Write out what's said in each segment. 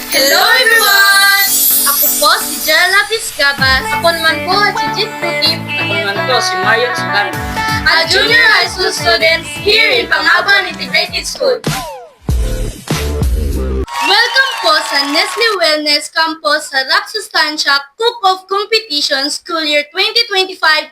Hello everyone! Ako po si Jella Piscabas. Ako naman po si Jit Putip. Ako naman po si Marion Sican. A junior high school students here in Pangaban Integrated School. Welcome po sa Nestle Wellness Campus Sarap Sustansya Cook-Off Competition School Year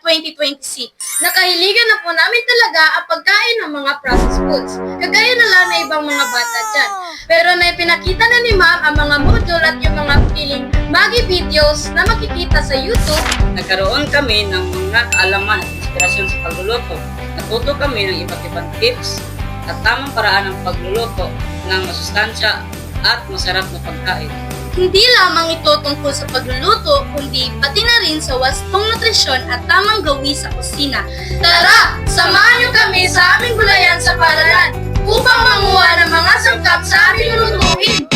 2025-2026. Nakahiligan na po namin talaga ang pagkain ng mga processed foods, kagaya na lang na ibang mga bata dyan. Pero na ipinakita na ni Ma'am ang mga module at yung mga piling Maggie videos na makikita sa YouTube. Nagkaroon kami ng mga kaalaman at inspirasyon sa pagluluto. Natuto kami ng iba't ibang tips at tamang paraan ng pagluluto ng masustansya at masarap na pagkain. Hindi lamang ito tungkol sa pagluluto, kundi pati na rin sa wastong nutrisyon at tamang gawi sa kusina. Tara, samahan niyo kami sa aming gulayan sa paaralan upang manguha ng mga sangkap sa ating lulutuin.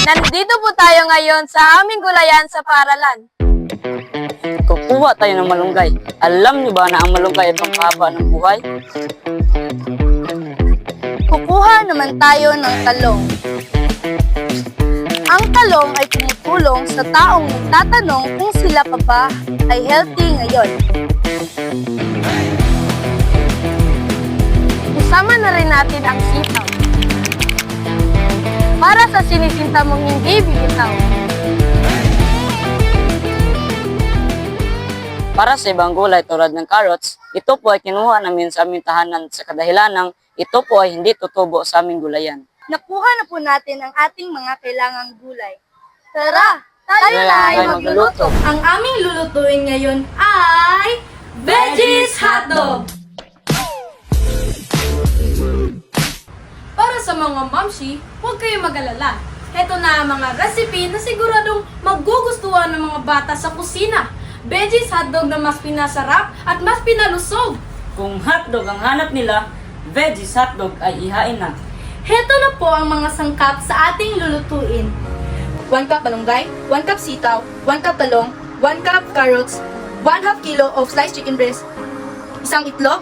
Nandito po tayo ngayon sa aming gulayan sa paaralan. Kukuha tayo ng malunggay. Alam niyo ba na ang malunggay ay pangkahaba ng buhay? Kukuha naman tayo ng talong. Ang talong ay tumutulong sa taong nagtatanong kung sila pa ba ay healthy ngayon. Usama na rin natin ang sitaw. Para sa sinisinta mong hindi bibitaw. Para sa ibang gulay tulad ng carrots, ito po ay kinuha namin sa aming tahanan sa kadahilanang ito po ay hindi tutubo sa aming gulayan. Nakuha na po natin ang ating mga kailangang gulay. Tara, tayo Tayo na ay ay magluluto. Ang aming lulutuin ngayon ay Veggies Hotdog! Para sa mga mamshi, huwag kayong mag-alala. Ito na ang mga recipe na siguradong magugustuhan ng mga bata sa kusina. Veggies hotdog na mas pinasarap at mas pinalusog. Kung hotdog ang hanap nila, veggies hotdog ay ihain na. Heto na po ang mga sangkap sa ating lulutuin. 1 cup malunggay, 1 cup sitaw, 1 cup talong, 1 cup carrots, 1/2 kilo of sliced chicken breast, isang itlog,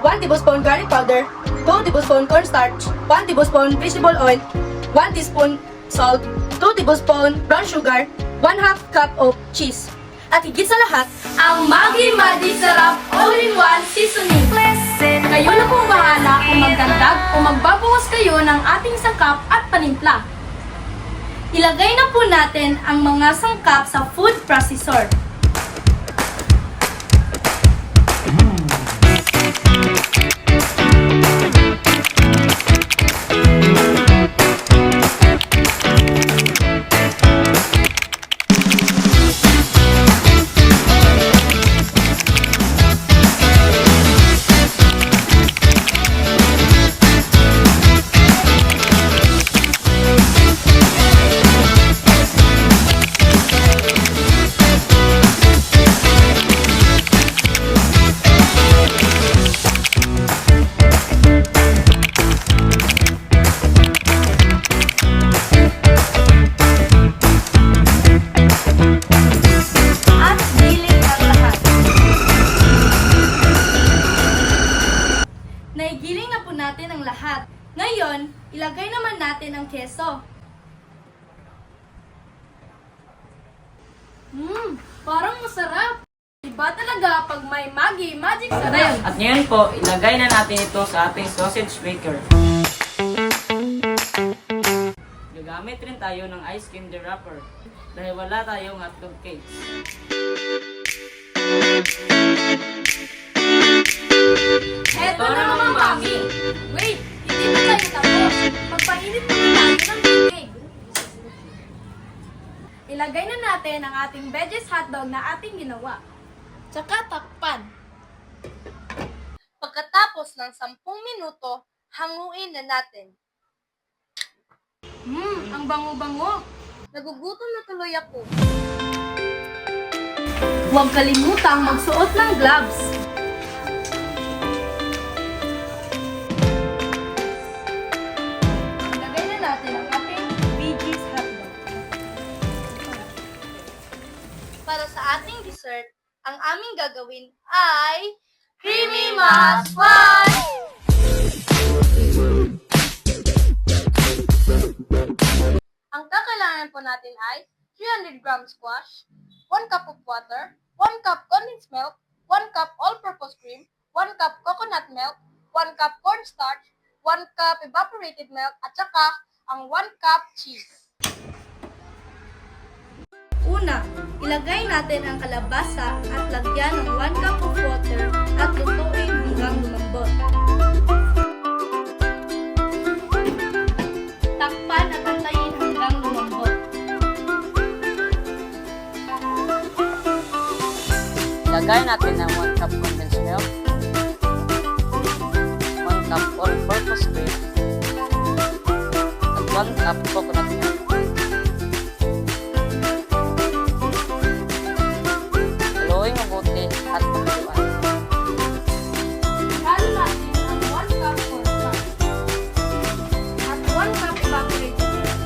1 tablespoon garlic powder, 2 tablespoon cornstarch, 1 tablespoon vegetable oil, 1 teaspoon salt, 2 tablespoon brown sugar, 1/2 cup of cheese. At higit sa lahat, Ang Maggi Magic Sarap All-in-One Seasoning. Kayo na pong bahala kung magdagdag o magbabawas kayo ng ating sangkap at panimpla. ilagay na po natin ang mga sangkap sa food processor. At giling ang lahat. Naigiling na po natin ang lahat. Ngayon, ilagay naman natin ang keso. Parang masarap. Iba talaga pag may Maggi Magic Sarap. At ngayon po, ilagay na natin ito sa ating sausage maker. Gagamit rin tayo ng ice cream wrapper dahil wala tayong hotdog cakes. Eto na mga mami. Wait, hindi pa tayo tapos. Magpainit pa tayo ng tubig. Ilagay na natin ang ating veggies hotdog na ating ginawa. Tsaka takpan. Pagkatapos ng 10 minuto, hanguin na natin. Ang bango-bango. Nagugutom na tuloy ako. Huwag kalimutang magsuot ng gloves. Ilagay na natin ang ating veggies hotdog. Para sa ating dessert, ang aming gagawin ay creamy maswas! Ang kakailangan po natin ay 300 grams squash, 1 cup of water, 1 cup condensed milk, 1 cup all-purpose cream, 1 cup coconut milk, 1 cup cornstarch, 1 cup evaporated milk, at saka ang 1 cup cheese. Una, ilagay natin ang kalabasa at lagyan ng 1 cup of water at lutuin hanggang lumambot. Takpan at antayin hanggang lumambot. Lagay natin ng 1 cup condensed milk, 1 cup all-purpose cream, at 1 cup coconut milk. Haluin mabuti at pakuluan. Halo natin ang 1 cup cornstarch at 1 cup evaporated milk.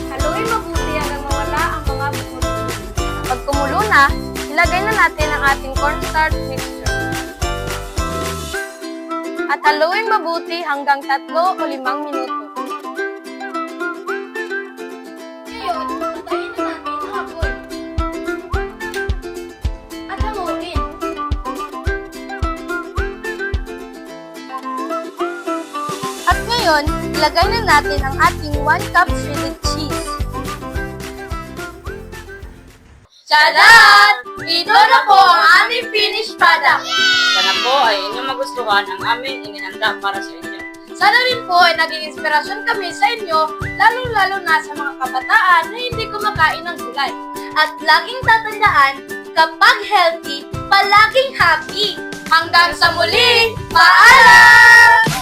Haluin mabuti hanggang mawala ang mga bukol. Pag kumulo na, ilagay na natin ang ating cornstarch mixture. At haluin mabuti hanggang 3 o 5 minuto. Ngayon, patayin na natin ang apoy. At hanguin. At ngayon, ilagay na natin ang ating 1 cup shredded cheese. Tadaan! Ito na po ang aming finished product. Sana po ay inyong magustuhan ang aming inihanda para sa inyo. Sana rin po ay naging inspirasyon kami sa inyo, lalo-lalo na sa mga kabataan na hindi kumakain ng gulay. At laging tatandaan, kapag healthy, palaging happy. Hanggang sa muli, paalam!